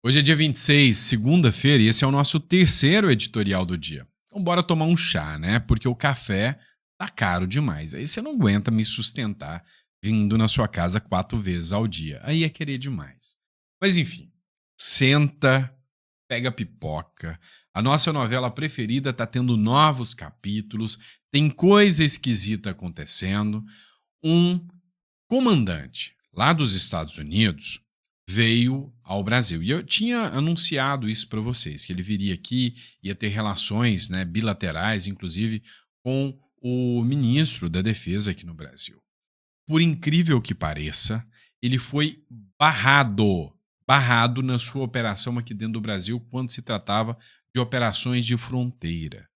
Hoje é dia 26, segunda-feira, e esse é o nosso terceiro editorial do dia. Então bora tomar um chá, né? Porque o café tá caro demais. Aí você não aguenta me sustentar vindo na sua casa 4 vezes ao dia. Aí é querer demais. Mas enfim, senta, pega a pipoca. A nossa novela preferida tá tendo novos capítulos, tem coisa esquisita acontecendo. Um comandante lá dos Estados Unidos veio ao Brasil. E eu tinha anunciado isso para vocês, que ele viria aqui, ia ter relações, né, bilaterais, inclusive, com o ministro da Defesa aqui no Brasil. Por incrível que pareça, ele foi barrado na sua operação aqui dentro do Brasil quando se tratava de operações de fronteira.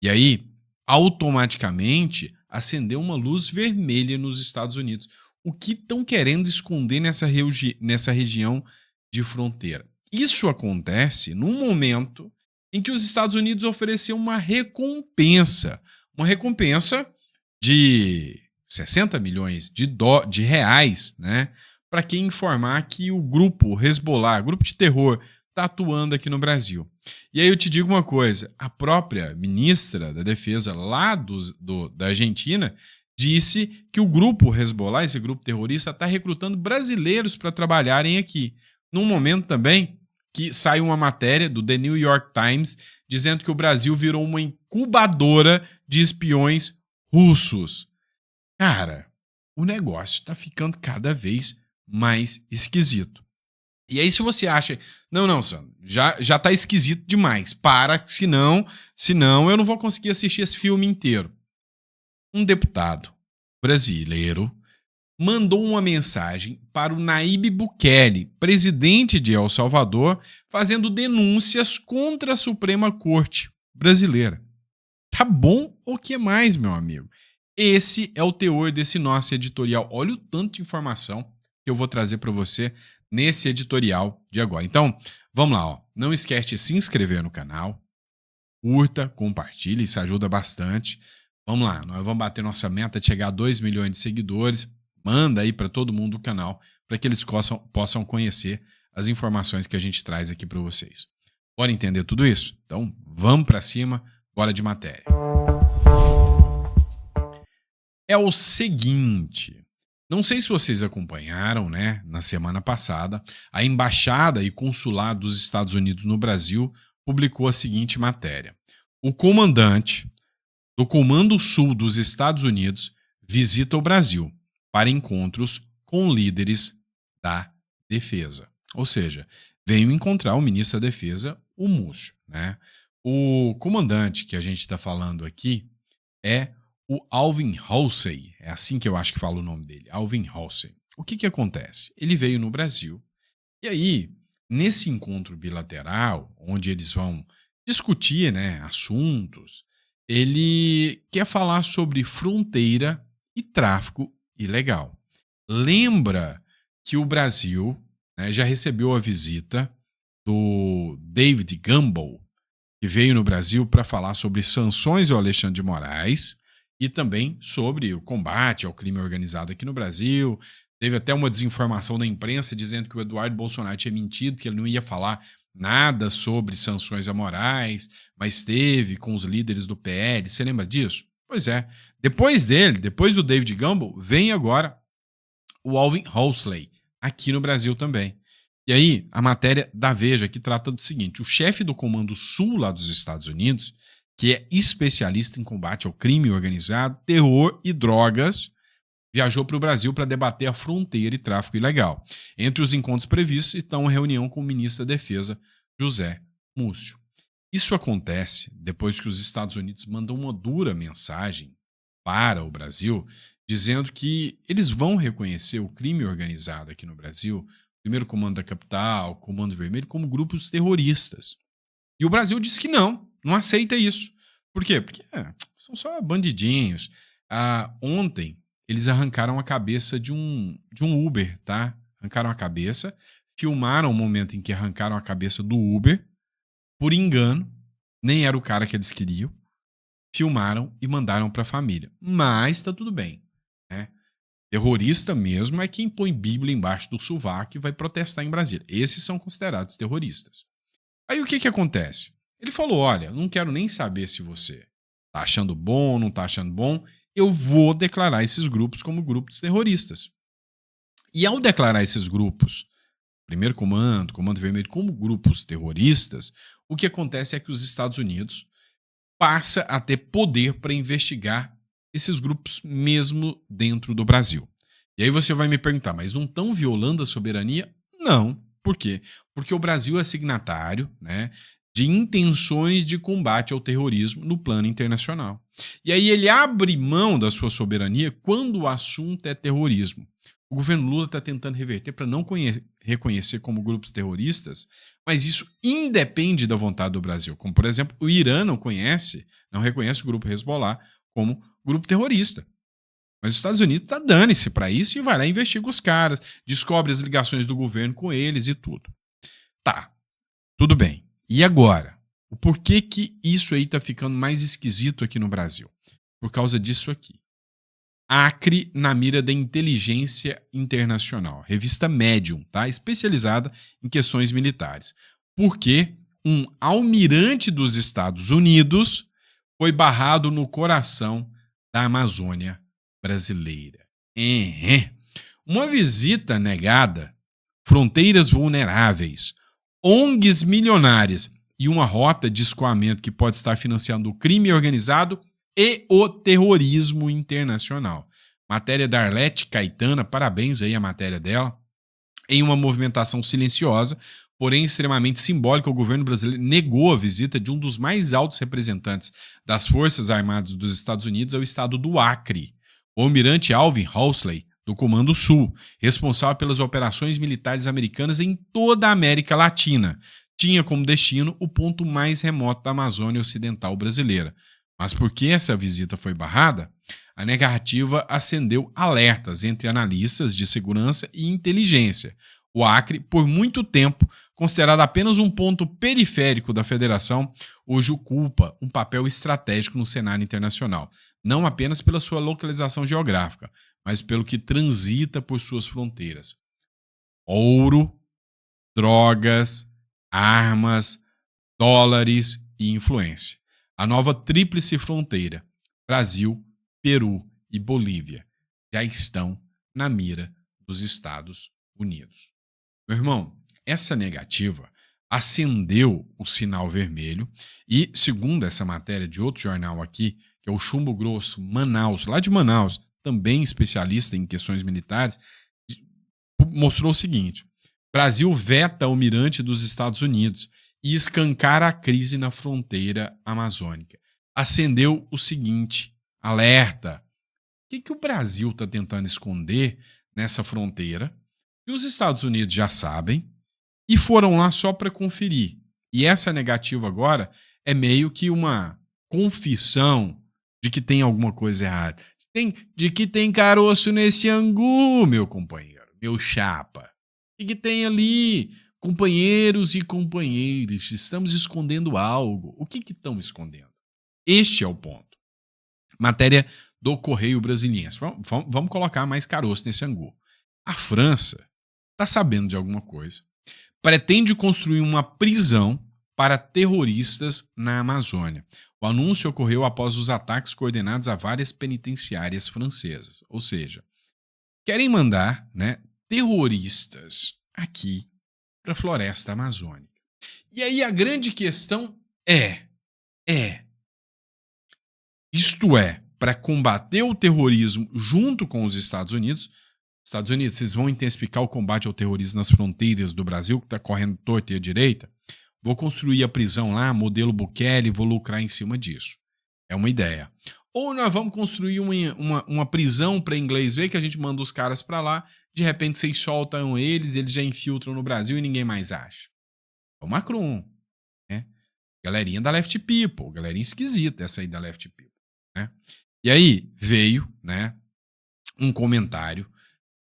E aí, automaticamente, acendeu uma luz vermelha nos Estados Unidos. O que estão querendo esconder nessa região de fronteira? Isso acontece num momento em que os Estados Unidos ofereceu uma recompensa de 60 milhões de reais, né, para quem informar que o grupo Hezbollah, grupo de terror, está atuando aqui no Brasil. E aí eu te digo uma coisa: a própria ministra da Defesa lá da Argentina disse que o grupo Hezbollah, esse grupo terrorista, está recrutando brasileiros para trabalharem aqui. Num momento também que sai uma matéria do The New York Times dizendo que o Brasil virou uma incubadora de espiões russos. Cara, o negócio está ficando cada vez mais esquisito. E aí, se você acha, não, Sandro, já tá esquisito demais. Para, senão eu não vou conseguir assistir esse filme inteiro. Um deputado brasileiro mandou uma mensagem para o Nayib Bukele, presidente de El Salvador, fazendo denúncias contra a Suprema Corte brasileira. Tá bom ou que mais, meu amigo? Esse é o teor desse nosso editorial. Olha o tanto de informação que eu vou trazer para você nesse editorial de agora. Então, vamos lá, ó. Não esquece de se inscrever no canal, curta, compartilha, isso ajuda bastante. Vamos lá, nós vamos bater nossa meta de chegar a 2 milhões de seguidores. Manda aí para todo mundo o canal, para que eles possam conhecer as informações que a gente traz aqui para vocês. Bora entender tudo isso? Então, vamos para cima, bora de matéria. É o seguinte, não sei se vocês acompanharam, né, na semana passada, a Embaixada e Consulado dos Estados Unidos no Brasil publicou a seguinte matéria: o comandante do Comando Sul dos Estados Unidos visita o Brasil para encontros com líderes da defesa. Ou seja, veio encontrar o ministro da Defesa, o Múcio, né? O comandante que a gente está falando aqui é o Alvin Halsey. É assim que eu acho que fala o nome dele, Alvin Halsey. O que acontece? Ele veio no Brasil e aí, nesse encontro bilateral, onde eles vão discutir, né, assuntos, ele quer falar sobre fronteira e tráfico ilegal. Lembra que o Brasil, né, já recebeu a visita do David Gamble, que veio no Brasil para falar sobre sanções ao Alexandre de Moraes e também sobre o combate ao crime organizado aqui no Brasil. Teve até uma desinformação da imprensa dizendo que o Eduardo Bolsonaro tinha mentido, que ele não ia falar nada sobre sanções a Moraes, mas teve com os líderes do PL. Você lembra disso? Pois é. Depois dele, depois do David Gamble, vem agora o Alvin Halsey, aqui no Brasil também. E aí, a matéria da Veja que trata do seguinte: o chefe do Comando Sul lá dos Estados Unidos, que é especialista em combate ao crime organizado, terror e drogas, viajou para o Brasil para debater a fronteira e tráfico ilegal. Entre os encontros previstos estão uma reunião com o ministro da Defesa, José Múcio. Isso acontece depois que os Estados Unidos mandam uma dura mensagem para o Brasil, dizendo que eles vão reconhecer o crime organizado aqui no Brasil, Primeiro Comando da Capital, Comando Vermelho, como grupos terroristas. E o Brasil disse que não aceita isso. Por quê? Porque são só bandidinhos. Ontem, eles arrancaram a cabeça de um Uber, tá? Arrancaram a cabeça, filmaram o momento em que arrancaram a cabeça do Uber, por engano, nem era o cara que eles queriam, filmaram e mandaram para a família. Mas tá tudo bem, né? Terrorista mesmo é quem põe Bíblia embaixo do sovaco e vai protestar em Brasília. Esses são considerados terroristas. Aí o que que acontece? Ele falou: olha, não quero nem saber se você tá achando bom ou não tá achando bom, eu vou declarar esses grupos como grupos terroristas. E ao declarar esses grupos, Primeiro Comando, Comando Vermelho, como grupos terroristas, o que acontece é que os Estados Unidos passa a ter poder para investigar esses grupos mesmo dentro do Brasil. E aí você vai me perguntar, mas não estão violando a soberania? Não. Por quê? Porque o Brasil é signatário, né, de intenções de combate ao terrorismo no plano internacional. E aí ele abre mão da sua soberania quando o assunto é terrorismo. O governo Lula está tentando reverter para não reconhecer como grupos terroristas, mas isso independe da vontade do Brasil. Como, por exemplo, o Irã não reconhece o grupo Hezbollah como grupo terrorista. Mas os Estados Unidos está dane-se para isso e vai lá e investiga os caras, descobre as ligações do governo com eles e tudo. Tá, tudo bem. E agora? O porquê que isso aí tá ficando mais esquisito aqui no Brasil? Por causa disso aqui. Acre na mira da inteligência internacional. Revista Medium, tá? Especializada em questões militares. Porque um almirante dos Estados Unidos foi barrado no coração da Amazônia brasileira. Uma visita negada, fronteiras vulneráveis, ONGs milionárias e uma rota de escoamento que pode estar financiando o crime organizado e o terrorismo internacional. Matéria da Arlete Caetana, parabéns aí a matéria dela. Em uma movimentação silenciosa, porém extremamente simbólica, o governo brasileiro negou a visita de um dos mais altos representantes das Forças Armadas dos Estados Unidos ao estado do Acre, o almirante Alvin Halsey, do Comando Sul, responsável pelas operações militares americanas em toda a América Latina. Tinha como destino o ponto mais remoto da Amazônia Ocidental brasileira. Mas por que essa visita foi barrada? A negativa acendeu alertas entre analistas de segurança e inteligência. O Acre, por muito tempo, considerado apenas um ponto periférico da federação, hoje ocupa um papel estratégico no cenário internacional, não apenas pela sua localização geográfica, mas pelo que transita por suas fronteiras. Ouro, drogas, armas, dólares e influência. A nova tríplice fronteira, Brasil, Peru e Bolívia, já estão na mira dos Estados Unidos. Meu irmão, essa negativa acendeu o sinal vermelho e, segundo essa matéria de outro jornal aqui, que é o Chumbo Grosso Manaus, lá de Manaus, também especialista em questões militares, mostrou o seguinte: Brasil veta almirante dos Estados Unidos e escancara a crise na fronteira amazônica. Acendeu o seguinte: alerta. O que o Brasil está tentando esconder nessa fronteira? E os Estados Unidos já sabem e foram lá só para conferir. E essa negativa agora é meio que uma confissão de que tem alguma coisa errada. De que tem caroço nesse angu, meu companheiro, meu chapa. E que tem ali companheiros e companheiras, estamos escondendo algo. O que estão escondendo? Este é o ponto. Matéria do Correio Brasiliense. Vamos colocar mais caroço nesse angu. A França está sabendo de alguma coisa. Pretende construir uma prisão para terroristas na Amazônia. O anúncio ocorreu após os ataques coordenados a várias penitenciárias francesas. Ou seja, querem mandar, né, terroristas aqui para a floresta amazônica. E aí a grande questão isto é, para combater o terrorismo junto com os Estados Unidos, vocês vão intensificar o combate ao terrorismo nas fronteiras do Brasil, que está correndo torta e à direita, vou construir a prisão lá, modelo Bukele, vou lucrar em cima disso. É uma ideia. Ou nós vamos construir uma prisão para inglês ver que a gente manda os caras para lá, de repente vocês soltam eles já infiltram no Brasil e ninguém mais acha. É o Macron, né? Galerinha da Left People, galerinha esquisita essa aí da Left People, né? E aí veio, né, um comentário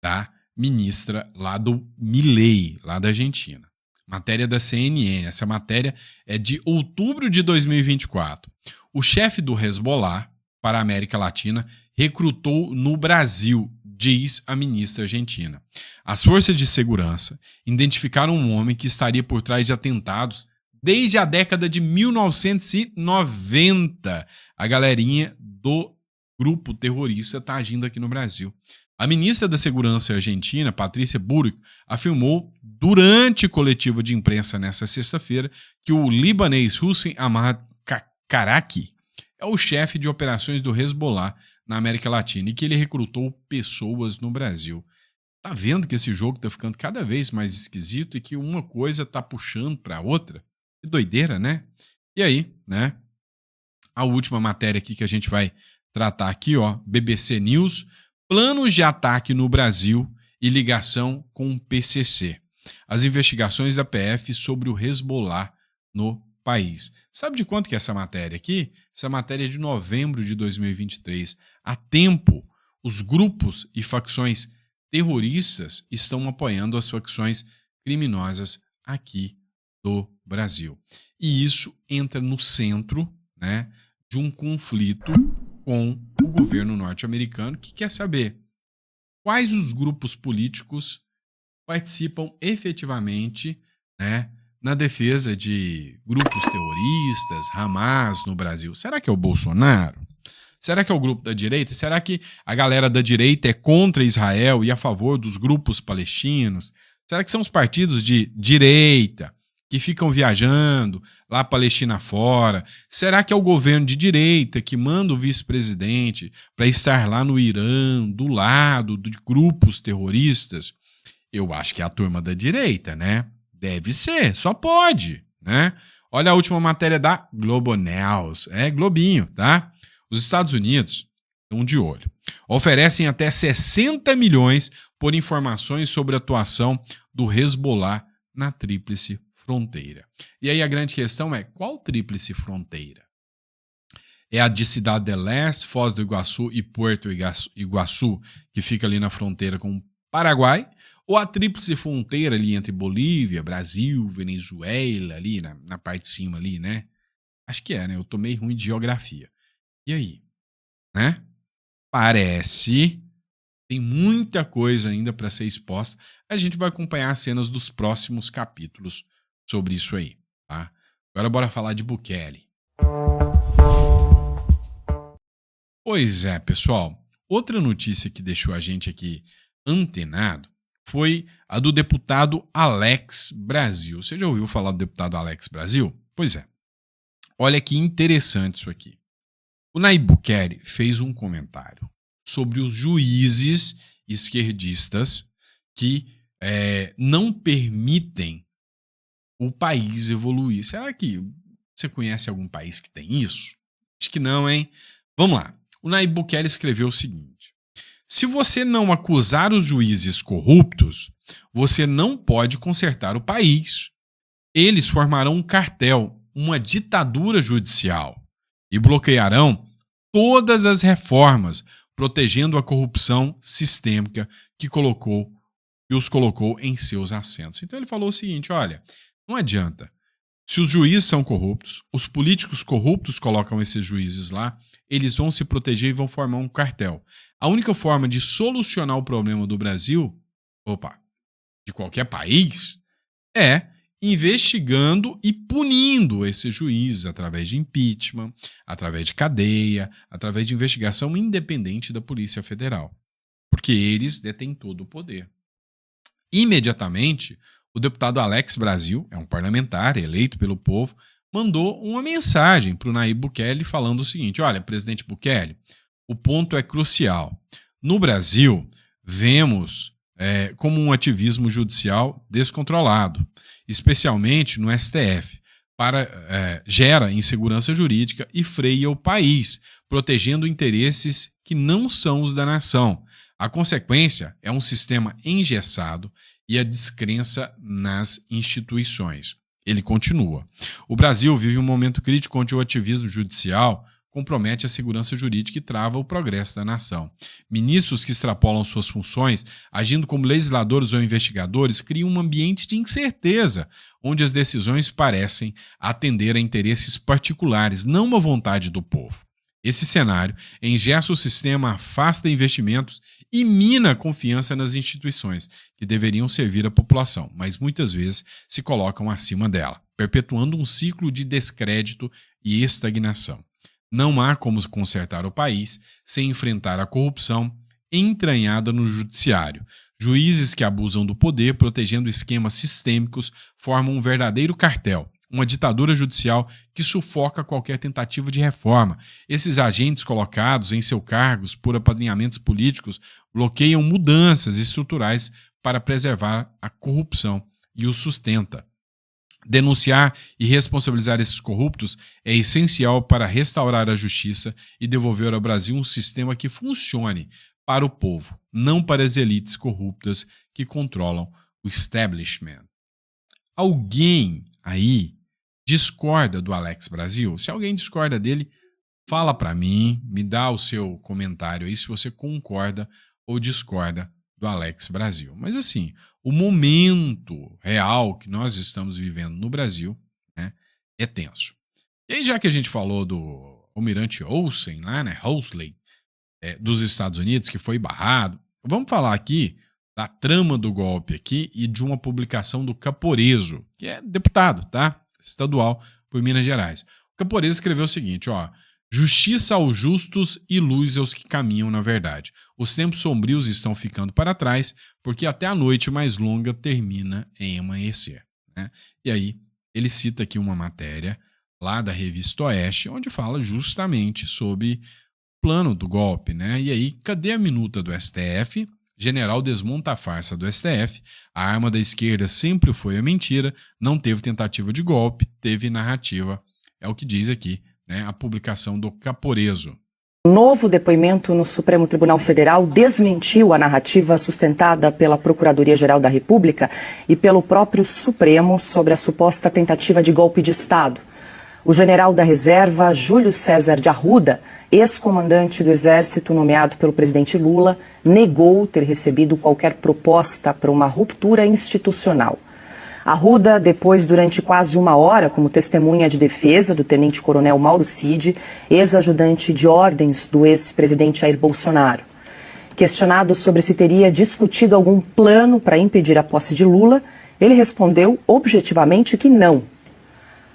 da ministra lá do Milei, lá da Argentina. Matéria da CNN, essa matéria é de outubro de 2024. O chefe do Hezbollah para a América Latina recrutou no Brasil diz a ministra argentina. As forças de segurança identificaram um homem que estaria por trás de atentados desde a década de 1990. A galerinha do grupo terrorista está agindo aqui no Brasil. A ministra da Segurança argentina, Patrícia Bullrich, afirmou durante coletiva de imprensa nesta sexta-feira que o libanês Hussein Ahmad Karaki é o chefe de operações do Hezbollah na América Latina e que ele recrutou pessoas no Brasil. Tá vendo que esse jogo tá ficando cada vez mais esquisito e que uma coisa tá puxando para outra? Que doideira, né? E aí, né? A última matéria aqui que a gente vai tratar aqui, ó, BBC News, planos de ataque no Brasil e ligação com o PCC. As investigações da PF sobre o Hezbollah no país. Sabe de quanto que é essa matéria aqui? Essa matéria é de novembro de 2023. Há tempo, os grupos e facções terroristas estão apoiando as facções criminosas aqui do Brasil. E isso entra no centro, né, de um conflito com o governo norte-americano que quer saber quais os grupos políticos participam efetivamente, né, na defesa de grupos terroristas, Hamas no Brasil. Será que é o Bolsonaro? Será que é o grupo da direita? Será que a galera da direita é contra Israel e a favor dos grupos palestinos? Será que são os partidos de direita que ficam viajando lá Palestina fora? Será que é o governo de direita que manda o vice-presidente para estar lá no Irã, do lado de grupos terroristas? Eu acho que é a turma da direita, né? Deve ser, só pode, né? Olha a última matéria da Globo News, é Globinho, tá? Os Estados Unidos estão de olho. Oferecem até 60 milhões por informações sobre a atuação do Hezbollah na Tríplice Fronteira. E aí a grande questão é, qual Tríplice Fronteira? É a de Cidade del Este, Foz do Iguaçu e Puerto Iguaçu, que fica ali na fronteira com o Paraguai, ou a Tríplice Fronteira ali entre Bolívia, Brasil, Venezuela, ali na parte de cima ali, né? Acho que é, né? Eu tô meio ruim de geografia. E aí, né? Parece tem muita coisa ainda para ser exposta. A gente vai acompanhar as cenas dos próximos capítulos sobre isso aí, tá? Agora bora falar de Bukele. Pois é, pessoal. Outra notícia que deixou a gente aqui antenado foi a do deputado Alex Brasil. Você já ouviu falar do deputado Alex Brasil? Pois é. Olha que interessante isso aqui. O Nayib Bukele fez um comentário sobre os juízes esquerdistas que não permitem o país evoluir. Será que você conhece algum país que tem isso? Acho que não, hein? Vamos lá. O Nayib Bukele escreveu o seguinte: se você não acusar os juízes corruptos, você não pode consertar o país. Eles formarão um cartel, uma ditadura judicial e bloquearão todas as reformas, protegendo a corrupção sistêmica que os colocou em seus assentos. Então ele falou o seguinte, olha, não adianta. Se os juízes são corruptos, os políticos corruptos colocam esses juízes lá, eles vão se proteger e vão formar um cartel. A única forma de solucionar o problema do Brasil, de qualquer país, é investigando e punindo esses juízes através de impeachment, através de cadeia, através de investigação independente da Polícia Federal. Porque eles detêm todo o poder. Imediatamente, o deputado Alex Brasil, é um parlamentar eleito pelo povo, mandou uma mensagem para o Nayib Bukele falando o seguinte, olha, presidente Bukele, o ponto é crucial. No Brasil, vemos como um ativismo judicial descontrolado, especialmente no STF, gera insegurança jurídica e freia o país, protegendo interesses que não são os da nação. A consequência é um sistema engessado e a descrença nas instituições. Ele continua. O Brasil vive um momento crítico onde o ativismo judicial compromete a segurança jurídica e trava o progresso da nação. Ministros que extrapolam suas funções, agindo como legisladores ou investigadores, criam um ambiente de incerteza, onde as decisões parecem atender a interesses particulares, não à vontade do povo. Esse cenário engessa o sistema, afasta investimentos e mina a confiança nas instituições, que deveriam servir a população, mas muitas vezes se colocam acima dela, perpetuando um ciclo de descrédito e estagnação. Não há como consertar o país sem enfrentar a corrupção entranhada no judiciário. Juízes que abusam do poder, protegendo esquemas sistêmicos, formam um verdadeiro cartel, uma ditadura judicial que sufoca qualquer tentativa de reforma. Esses agentes colocados em seus cargos por apadrinhamentos políticos bloqueiam mudanças estruturais para preservar a corrupção e o sustenta. Denunciar e responsabilizar esses corruptos é essencial para restaurar a justiça e devolver ao Brasil um sistema que funcione para o povo, não para as elites corruptas que controlam o establishment. Alguém aí discorda do Alex Brasil? Se alguém discorda dele, fala para mim, me dá o seu comentário aí se você concorda ou discorda do Alex Brasil. Mas assim, o momento real que nós estamos vivendo no Brasil, né, é tenso. E aí, já que a gente falou do almirante Olsen, lá, né, Owsley, dos Estados Unidos, que foi barrado, vamos falar aqui da trama do golpe aqui e de uma publicação do Caporeso, que é deputado, tá? Estadual por Minas Gerais. O Caporeso escreveu o seguinte, ó: justiça aos justos e luz aos que caminham na verdade. Os tempos sombrios estão ficando para trás, porque até a noite mais longa termina em amanhecer, né? E aí, ele cita aqui uma matéria lá da revista Oeste, onde fala justamente sobre o plano do golpe, né? E aí, cadê a minuta do STF? General desmonta a farsa do STF, a arma da esquerda sempre foi a mentira, não teve tentativa de golpe, teve narrativa. É o que diz aqui, né, a publicação do Caporeso. O novo depoimento no Supremo Tribunal Federal desmentiu a narrativa sustentada pela Procuradoria-Geral da República e pelo próprio Supremo sobre a suposta tentativa de golpe de Estado. O general da reserva, Júlio César de Arruda, ex-comandante do Exército nomeado pelo presidente Lula, negou ter recebido qualquer proposta para uma ruptura institucional. Arruda, depois, durante quase uma hora, como testemunha de defesa do tenente-coronel Mauro Cid, ex-ajudante de ordens do ex-presidente Jair Bolsonaro. Questionado sobre se teria discutido algum plano para impedir a posse de Lula, ele respondeu objetivamente que não.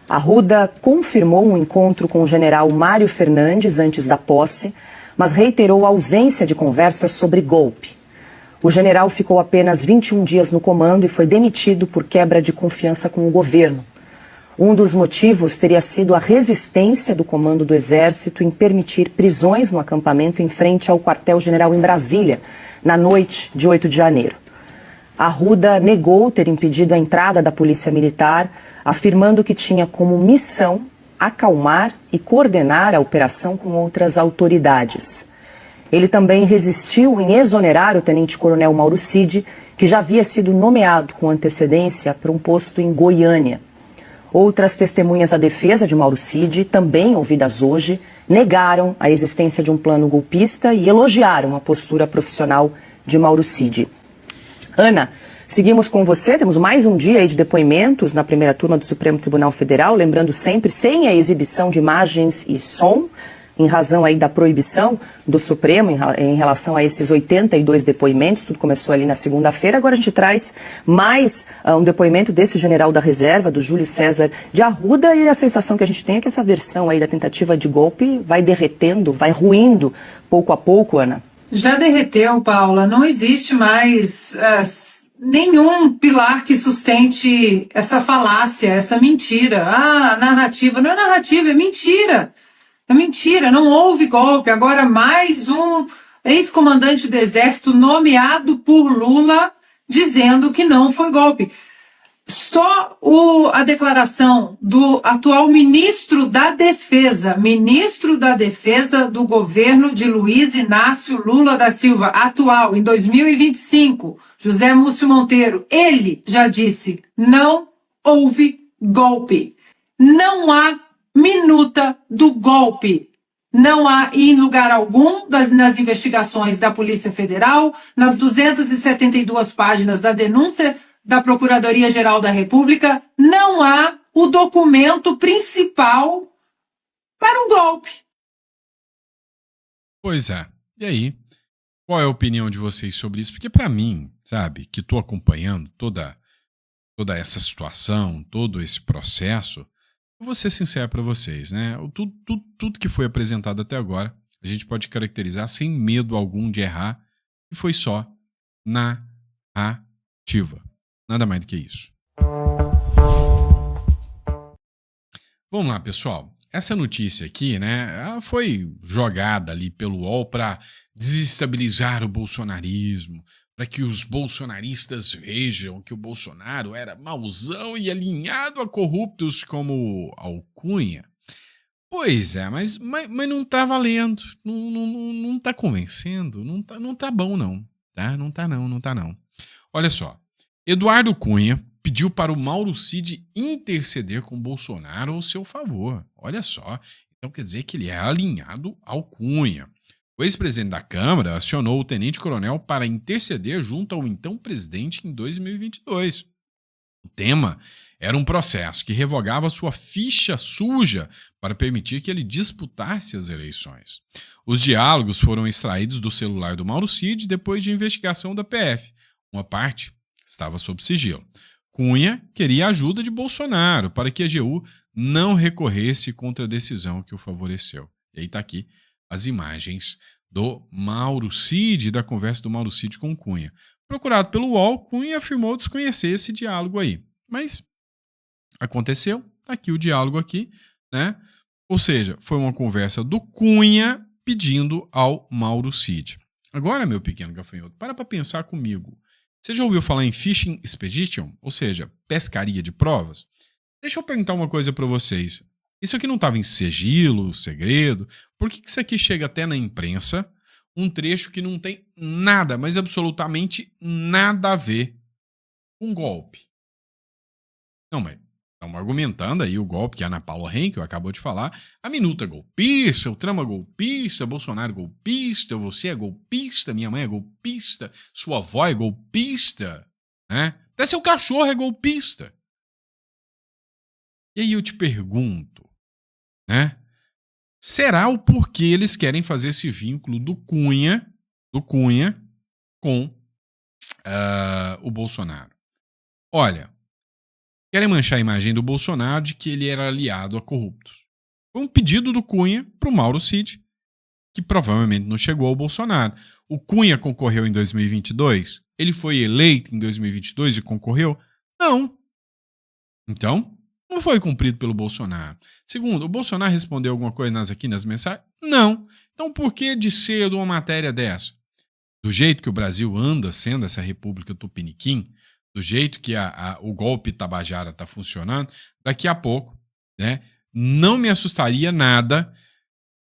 Arruda confirmou um encontro com o general Mário Fernandes antes da posse, mas reiterou a ausência de conversas sobre golpe. O general ficou apenas 21 dias no comando e foi demitido por quebra de confiança com o governo. Um dos motivos teria sido a resistência do comando do Exército em permitir prisões no acampamento em frente ao quartel-general em Brasília, na noite de 8 de janeiro. Arruda negou ter impedido a entrada da Polícia Militar, afirmando que tinha como missão acalmar e coordenar a operação com outras autoridades. Ele também resistiu em exonerar o tenente-coronel Mauro Cid, que já havia sido nomeado com antecedência para um posto em Goiânia. Outras testemunhas da defesa de Mauro Cid, também ouvidas hoje, negaram a existência de um plano golpista e elogiaram a postura profissional de Mauro Cid. Ana, seguimos com você, temos mais um dia aí de depoimentos na primeira turma do Supremo Tribunal Federal, lembrando sempre, sem a exibição de imagens e som, em razão aí da proibição do Supremo em relação a esses 82 depoimentos, tudo começou ali na segunda-feira. Agora a gente traz mais um depoimento desse general da reserva, do Júlio César de Arruda, e a sensação que a gente tem é que essa versão aí da tentativa de golpe vai derretendo, vai ruindo pouco a pouco, Ana. Já derreteu, Paula. Não existe mais nenhum pilar que sustente essa falácia, essa mentira. Ah, narrativa. Não é narrativa, é mentira. É mentira, não houve golpe. Agora mais um ex-comandante do Exército nomeado por Lula dizendo que não foi golpe. Só a declaração do atual ministro da Defesa do governo de Luiz Inácio Lula da Silva, atual, em 2025, José Múcio Monteiro, ele já disse, não houve golpe. Não há minuta do golpe. Não há, em lugar algum, nas investigações da Polícia Federal, nas 272 páginas da denúncia da Procuradoria-Geral da República, não há o documento principal para o golpe. Pois é. E aí, Qual é a opinião de vocês sobre isso? Porque para mim, sabe, que estou acompanhando toda essa situação, todo esse processo, eu vou ser sincero para vocês, né? Tudo que foi apresentado até agora, a gente pode caracterizar sem medo algum de errar, e foi só narrativa. Nada mais do que isso. Vamos lá, pessoal. Essa notícia aqui, né, ela foi jogada ali pelo UOL para desestabilizar o bolsonarismo, para que os bolsonaristas vejam que o Bolsonaro era mauzão e alinhado a corruptos como Alcunha. Pois é, mas não tá valendo, não tá convencendo, não tá bom não, tá? Não tá não. Olha só, Eduardo Cunha pediu para o Mauro Cid interceder com Bolsonaro ao seu favor. Olha só, então quer dizer que ele é alinhado ao Cunha. O ex-presidente da Câmara acionou o tenente-coronel para interceder junto ao então presidente em 2022. O tema era um processo que revogava sua ficha suja para permitir que ele disputasse as eleições. Os diálogos foram extraídos do celular do Mauro Cid depois de investigação da PF. Uma parte estava sob sigilo. Cunha queria a ajuda de Bolsonaro para que a AGU não recorresse contra a decisão que o favoreceu. E aí está aqui as imagens do Mauro Cid, da conversa do Mauro Cid com Cunha. Procurado pelo UOL, Cunha afirmou desconhecer esse diálogo aí. Mas aconteceu, está aqui o diálogo aqui, né? Ou seja, foi uma conversa do Cunha pedindo ao Mauro Cid. Agora, meu pequeno gafanhoto, para pensar comigo. Você já ouviu falar em Fishing Expedition? Ou seja, pescaria de provas? Deixa eu perguntar uma coisa para vocês. Isso aqui não estava em sigilo, segredo? Por que isso aqui chega até na imprensa? Um trecho que não tem nada, mas absolutamente nada a ver com golpe. Não, mas estamos argumentando aí o golpe que a Ana Paula Henkel acabou de falar. A minuta é golpista, o trama é golpista, Bolsonaro é golpista, você é golpista, minha mãe é golpista, sua avó é golpista, né? Até seu cachorro é golpista. E aí eu te pergunto, né? Será o porquê eles querem fazer esse vínculo do Cunha com o Bolsonaro? Olha, querem manchar a imagem do Bolsonaro de que ele era aliado a corruptos. Foi um pedido do Cunha para o Mauro Cid, que provavelmente não chegou ao Bolsonaro. O Cunha concorreu em 2022? Ele foi eleito em 2022 e concorreu? Não. Então, não foi cumprido pelo Bolsonaro. Segundo, o Bolsonaro respondeu alguma coisa aqui nas mensagens? Não. Então, por que de ser uma matéria dessa? Do jeito que o Brasil anda sendo essa república tupiniquim, do jeito que o golpe Tabajara está funcionando, daqui a pouco, né, não me assustaria nada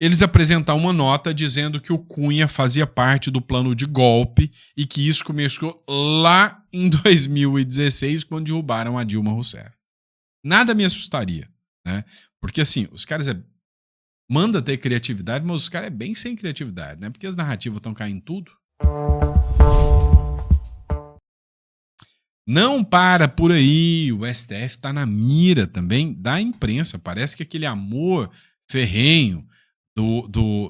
eles apresentar uma nota dizendo que o Cunha fazia parte do plano de golpe e que isso começou lá em 2016, quando derrubaram a Dilma Rousseff. Nada me assustaria, né? Porque assim, os caras manda ter criatividade, mas os caras é bem sem criatividade, né? Porque as narrativas estão caindo tudo. Não para por aí, o STF está na mira também da imprensa. Parece que aquele amor ferrenho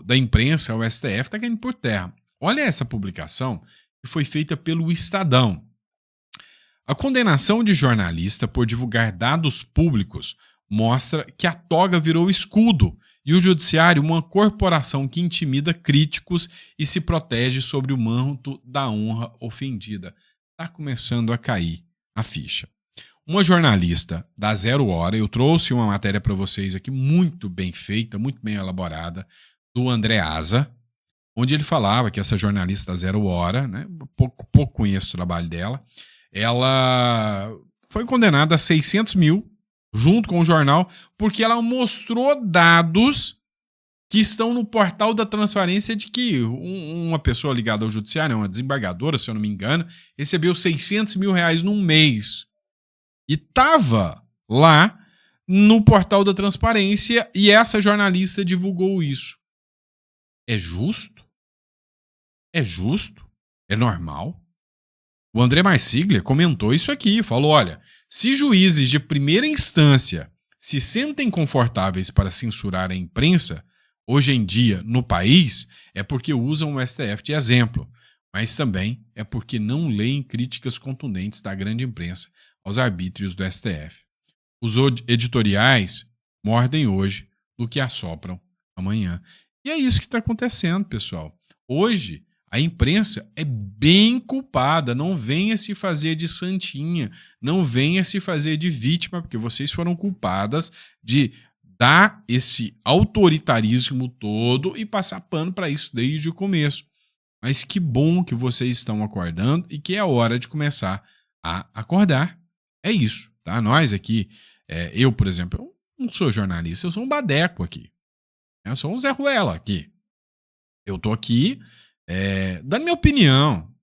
da imprensa ao STF está caindo por terra. Olha essa publicação que foi feita pelo Estadão. A condenação de jornalista por divulgar dados públicos mostra que a toga virou escudo e o judiciário uma corporação que intimida críticos e se protege sobre o manto da honra ofendida. Está começando a cair a ficha. Uma jornalista da Zero Hora, eu trouxe uma matéria para vocês aqui muito bem feita, muito bem elaborada, do Andreasa, onde ele falava que essa jornalista da Zero Hora, né, pouco conheço o trabalho dela, ela foi condenada a 600 mil, junto com o jornal, porque ela mostrou dados que estão no portal da transparência de que uma pessoa ligada ao judiciário, uma desembargadora, se eu não me engano, recebeu 600 mil reais num mês. E estava lá no portal da transparência e essa jornalista divulgou isso. É justo? É justo? É normal? O André Marsiglia comentou isso aqui, falou, olha, se juízes de primeira instância se sentem confortáveis para censurar a imprensa, hoje em dia, no país, é porque usam o STF de exemplo. mas também é porque não leem críticas contundentes da grande imprensa aos arbítrios do STF. Os editoriais mordem hoje no que assopram amanhã. E é isso que está acontecendo, pessoal. Hoje, a imprensa é bem culpada. Não venha se fazer de santinha, não venha se fazer de vítima, porque vocês foram culpadas de dar esse autoritarismo todo e passar pano para isso desde o começo. Mas que bom que vocês estão acordando e que é a hora de começar a acordar. É isso, tá? Nós aqui, eu, por exemplo, eu não sou jornalista, eu sou um badeco aqui. Eu sou um Zé Ruela aqui. Eu tô aqui dando minha opinião,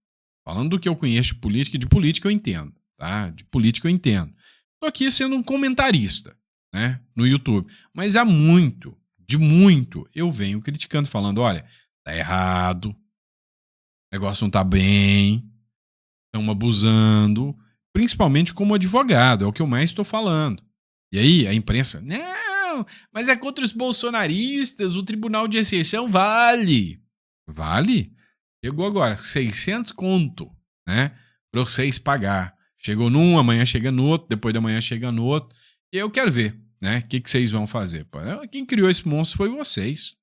falando do que eu conheço de política, e de política eu entendo, tá? De política eu entendo. Tô aqui sendo um comentarista, né, no YouTube. Mas há muito, eu venho criticando, falando, olha, tá errado, o negócio não tá bem, estão abusando, principalmente como advogado, é o que eu mais estou falando. E aí a imprensa, não, mas é contra os bolsonaristas, o Tribunal de Exceção vale. Vale? Chegou agora, 600 conto, né, para vocês pagar. Chegou num, amanhã chega no outro, depois da manhã chega no outro. E eu quero ver, né, o que vocês vão fazer. Quem criou esse monstro foi vocês.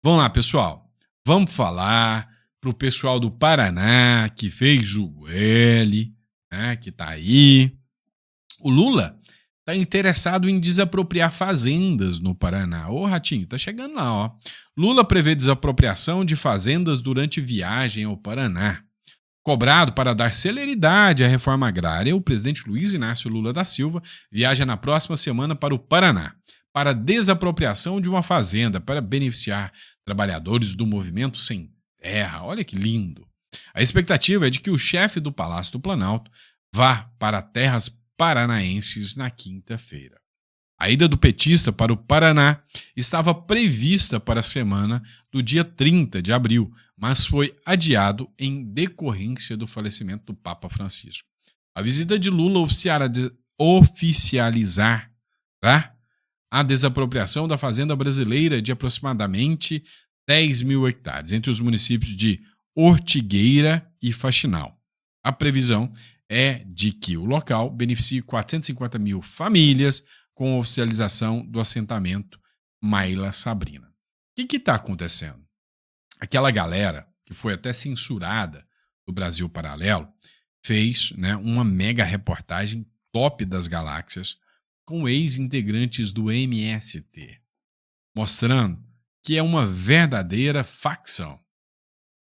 Vamos lá, pessoal. Vamos falar pro pessoal do Paraná que fez o L, né, que tá aí. O Lula tá interessado em desapropriar fazendas no Paraná. Ô, Ratinho, tá chegando lá, ó. Lula prevê desapropriação de fazendas durante viagem ao Paraná. Cobrado para dar celeridade à reforma agrária, o presidente Luiz Inácio Lula da Silva viaja na próxima semana para o Paraná para desapropriação de uma fazenda para beneficiar trabalhadores do movimento Sem Terra. Olha que lindo. A expectativa é de que o chefe do Palácio do Planalto vá para terras paranaenses na quinta-feira. A ida do petista para o Paraná estava prevista para a semana do dia 30 de abril, mas foi adiado em decorrência do falecimento do Papa Francisco. A visita de Lula oficializar, tá, a desapropriação da fazenda brasileira de aproximadamente 10 mil hectares, entre os municípios de Ortigueira e Faxinal. A previsão é de que o local beneficie 450 mil famílias com a oficialização do assentamento Maila Sabrina. O que está acontecendo? Aquela galera que foi até censurada do Brasil Paralelo fez, né, uma mega reportagem top das galáxias com ex-integrantes do MST, mostrando que é uma verdadeira facção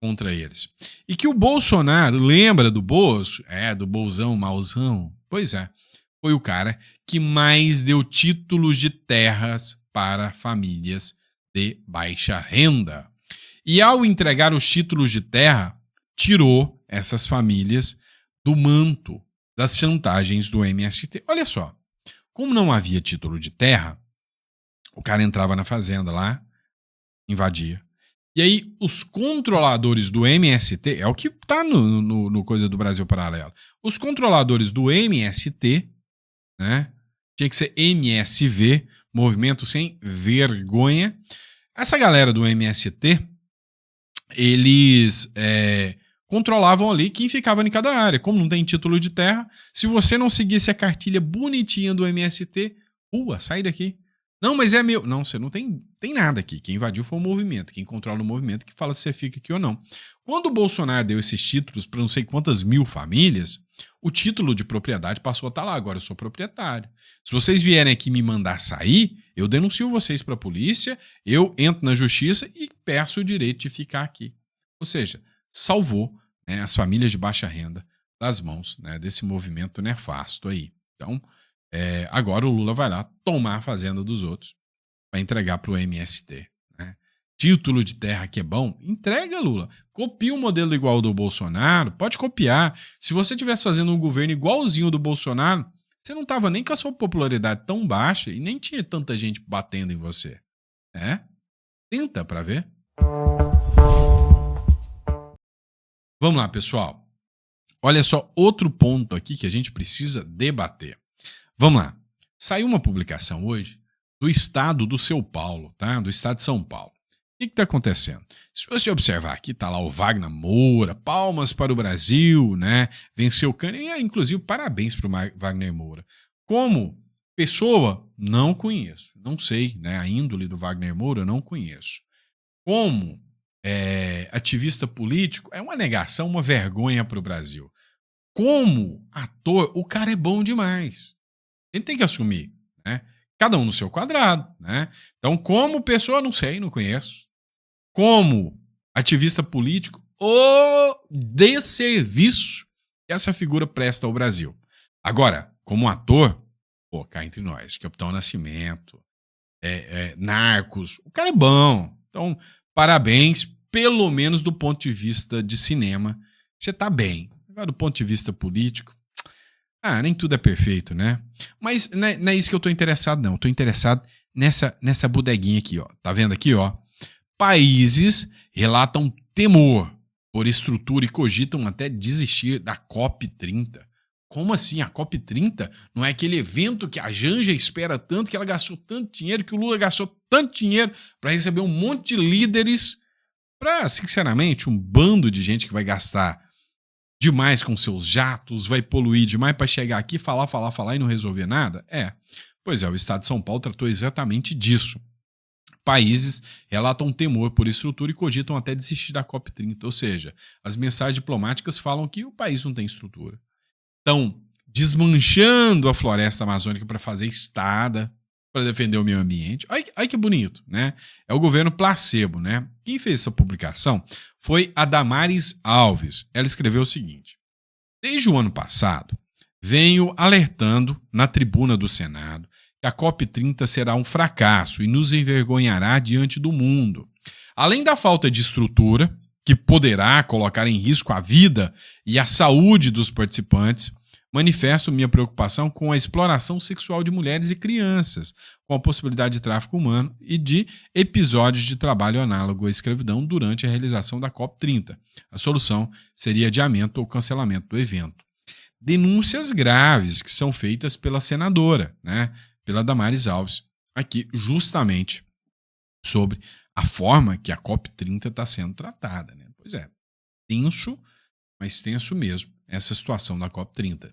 contra eles. E que o Bolsonaro, lembra do Bozo? Do Bolsão, mauzão? Pois é, foi o cara que mais deu títulos de terras para famílias de baixa renda. E ao entregar os títulos de terra, tirou essas famílias do manto das chantagens do MST. Olha só, como não havia título de terra, o cara entrava na fazenda lá, invadia. E aí, os controladores do MST, é o que tá no coisa do Brasil Paralelo. Os controladores do MST, né? Tinha que ser MSV, Movimento Sem Vergonha. Essa galera do MST, eles controlavam ali quem ficava em cada área. Como não tem título de terra, se você não seguisse a cartilha bonitinha do MST, sai daqui. Não, mas é meu. Não, você não tem nada aqui. Quem invadiu foi o movimento. Quem controla o movimento que fala se você fica aqui ou não. Quando o Bolsonaro deu esses títulos para não sei quantas mil famílias, o título de propriedade passou a estar lá. Agora eu sou proprietário. Se vocês vierem aqui me mandar sair, eu denuncio vocês para a polícia, eu entro na justiça e peço o direito de ficar aqui. Ou seja, salvou, né, as famílias de baixa renda das mãos, né, desse movimento nefasto aí. Então, agora o Lula vai lá tomar a fazenda dos outros para entregar para o MST. Né? Título de terra que é bom, entrega, Lula. Copia um modelo igual ao do Bolsonaro, pode copiar. Se você estivesse fazendo um governo igualzinho do Bolsonaro, você não estava nem com a sua popularidade tão baixa e nem tinha tanta gente batendo em você. Tenta para ver. Vamos lá, pessoal. Olha só outro ponto aqui que a gente precisa debater. Vamos lá. Saiu uma publicação hoje do estado do São Paulo, tá? Do estado de São Paulo. que está acontecendo? Se você observar aqui, está lá o Wagner Moura, palmas para o Brasil, né? Venceu o Cândido, e inclusive parabéns para o Wagner Moura. Como pessoa, não conheço, não sei, né? A índole do Wagner Moura eu não conheço. Como ativista político, é uma negação, uma vergonha para o Brasil. Como ator, o cara é bom demais. Ele tem que assumir, né? Cada um no seu quadrado, né? Então, como pessoa, não sei, não conheço. Como ativista político, o desserviço que essa figura presta ao Brasil. Agora, como ator, pô, cá entre nós, Capitão Nascimento, Narcos, o cara é bom. Então, parabéns, pelo menos do ponto de vista de cinema, você tá bem. Agora, do ponto de vista político, nem tudo é perfeito, né? Mas não é isso que eu tô interessado, não. Eu tô interessado nessa bodeguinha aqui, ó. Tá vendo aqui, ó? Países relatam temor por estrutura e cogitam até desistir da COP30. Como assim? A COP30 não é aquele evento que a Janja espera tanto, que ela gastou tanto dinheiro, que o Lula gastou tanto dinheiro para receber um monte de líderes, para, sinceramente, um bando de gente que vai gastar demais com seus jatos, vai poluir demais para chegar aqui, falar e não resolver nada? Pois é, o Estado de São Paulo tratou exatamente disso. Países relatam temor por estrutura e cogitam até desistir da COP30, ou seja, as mensagens diplomáticas falam que o país não tem estrutura. Estão desmanchando a floresta amazônica para fazer estrada, para defender o meio ambiente. Olha que bonito, né? É o governo placebo, né? Quem fez essa publicação foi a Damares Alves. Ela escreveu o seguinte: desde o ano passado, venho alertando na tribuna do Senado que a COP30 será um fracasso e nos envergonhará diante do mundo. Além da falta de estrutura, que poderá colocar em risco a vida e a saúde dos participantes, manifesto minha preocupação com a exploração sexual de mulheres e crianças, com a possibilidade de tráfico humano e de episódios de trabalho análogo à escravidão durante a realização da COP30. A solução seria adiamento ou cancelamento do evento. Denúncias graves que são feitas pela senadora, né, pela Damares Alves, aqui justamente sobre a forma que a COP30 está sendo tratada, né? Pois é, tenso, mas tenso mesmo, essa situação da COP30.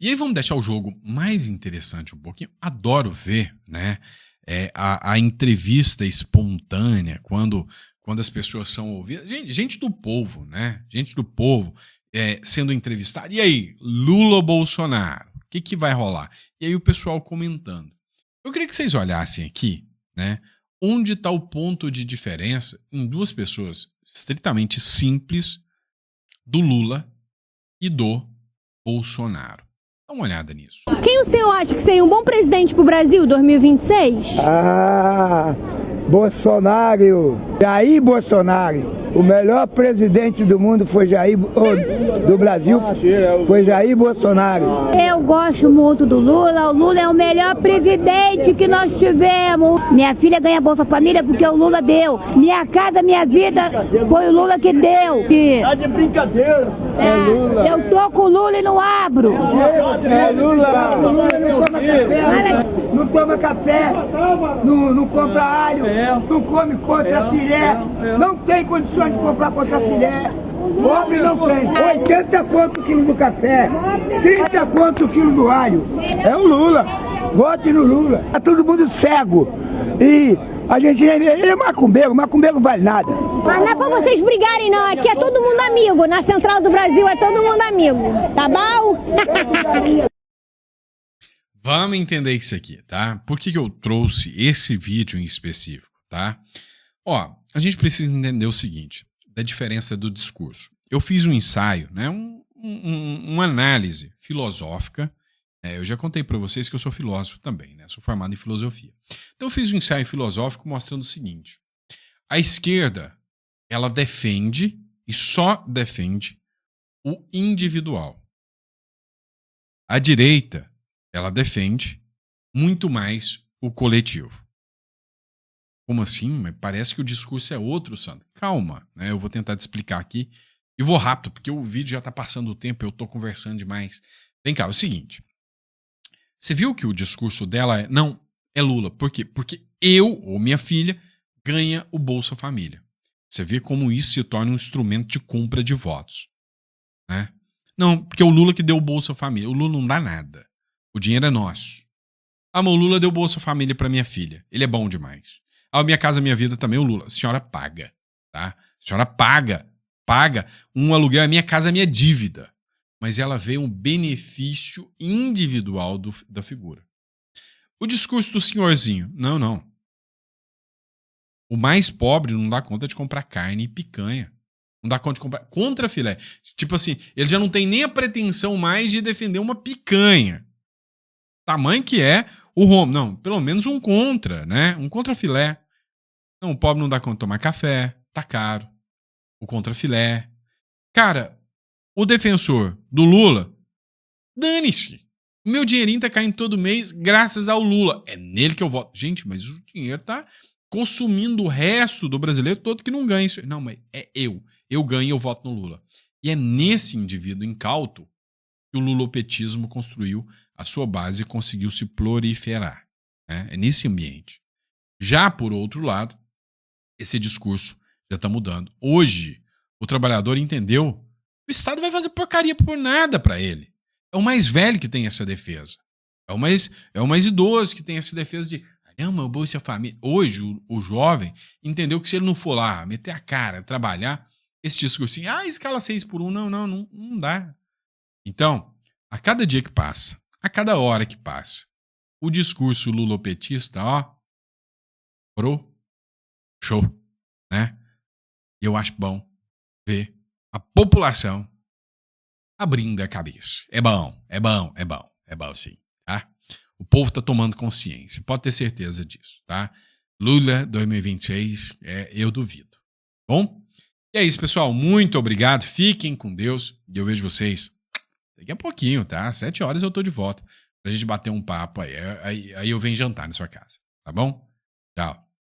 E aí vamos deixar o jogo mais interessante um pouquinho. Adoro ver, né, a entrevista espontânea, quando as pessoas são ouvidas. Gente do povo, né? Gente do povo sendo entrevistada. E aí, Lula ou Bolsonaro? O que vai rolar? E aí o pessoal comentando. Eu queria que vocês olhassem aqui, né, onde está o ponto de diferença em duas pessoas estritamente simples do Lula e do Bolsonaro. Dá uma olhada nisso. Quem o senhor acha que seria um bom presidente para o Brasil 2026? Bolsonaro, Jair Bolsonaro. O melhor presidente do mundo foi do Brasil foi Jair Bolsonaro. Eu gosto muito do Lula. O Lula é o melhor presidente que nós tivemos. Minha filha ganha Bolsa Família porque o Lula deu. Minha casa, minha vida, foi o Lula que deu. Tá de brincadeira. Lula. Eu tô com o Lula e não abro. Lula. Não toma café, não compra alho, não come contra filé, não tem condições de comprar contra filé. Pobre não tem. 80 conto o quilo do café, 30 conto o quilo do alho. É o Lula. Vote no Lula. Tá todo mundo cego. E a gente, ele é macumbeiro vale nada. Mas não é pra vocês brigarem não, aqui é todo mundo amigo. Na Central do Brasil é todo mundo amigo. Tá bom? Vamos entender isso aqui, tá? Por que eu trouxe esse vídeo em específico, tá? Ó, a gente precisa entender o seguinte, da diferença do discurso. Eu fiz um ensaio, né? Uma análise filosófica. Eu já contei para vocês que eu sou filósofo também, né? Sou formado em filosofia. Então eu fiz um ensaio filosófico mostrando o seguinte. A esquerda, ela defende e só defende o individual. A direita, ela defende muito mais o coletivo. Como assim? Mas parece que o discurso é outro, Sandro. Calma, né? Eu vou tentar te explicar aqui. E vou rápido, porque o vídeo já está passando o tempo, eu estou conversando demais. Vem cá, é o seguinte. Você viu que o discurso dela é, não, é Lula. Por quê? Porque eu, ou minha filha, ganha o Bolsa Família. Você vê como isso se torna um instrumento de compra de votos. Né? Não, porque é o Lula que deu o Bolsa Família. O Lula não dá nada. O dinheiro é nosso. Ah, mas o Lula deu Bolsa Família para minha filha. Ele é bom demais. Ah, Minha Casa Minha Vida também, o Lula. A senhora paga, tá? A senhora paga um aluguel. A Minha Casa é minha dívida. Mas ela vê um benefício individual da figura. O discurso do senhorzinho. Não. O mais pobre não dá conta de comprar carne e picanha. Não dá conta de comprar contrafilé. Tipo assim, ele já não tem nem a pretensão mais de defender uma picanha. Tamanho que é o rombo. Não, pelo menos um contra, né? Um contrafilé. Não, o pobre não dá conta de tomar café. Tá caro. O contrafilé. Cara, o defensor do Lula, dane-se. O meu dinheirinho tá caindo todo mês graças ao Lula. É nele que eu voto. Gente, mas o dinheiro tá consumindo o resto do brasileiro todo que não ganha isso. Não, mas é eu. Eu ganho e eu voto no Lula. E é nesse indivíduo incauto que o lulopetismo construiu a sua base e conseguiu se proliferar. Né? É nesse ambiente. Já por outro lado, esse discurso já está mudando. Hoje, o trabalhador entendeu que o Estado vai fazer porcaria por nada para ele. É o mais velho que tem essa defesa. É o mais idoso que tem essa defesa de não, meu Bolsa Família. Hoje, o jovem entendeu que se ele não for lá, meter a cara, trabalhar, esse discurso assim, escala 6 por 1, não dá. Então, a cada dia que passa, a cada hora que passa, o discurso lulopetista, show, né? E eu acho bom ver a população abrindo a cabeça. É bom sim, tá? O povo tá tomando consciência, pode ter certeza disso, tá? Lula 2026, eu duvido. Bom? E é isso, pessoal. Muito obrigado. Fiquem com Deus. E eu vejo vocês daqui a pouquinho, tá? 7 horas eu tô de volta pra gente bater um papo aí. Aí eu venho jantar na sua casa, tá bom? Tchau.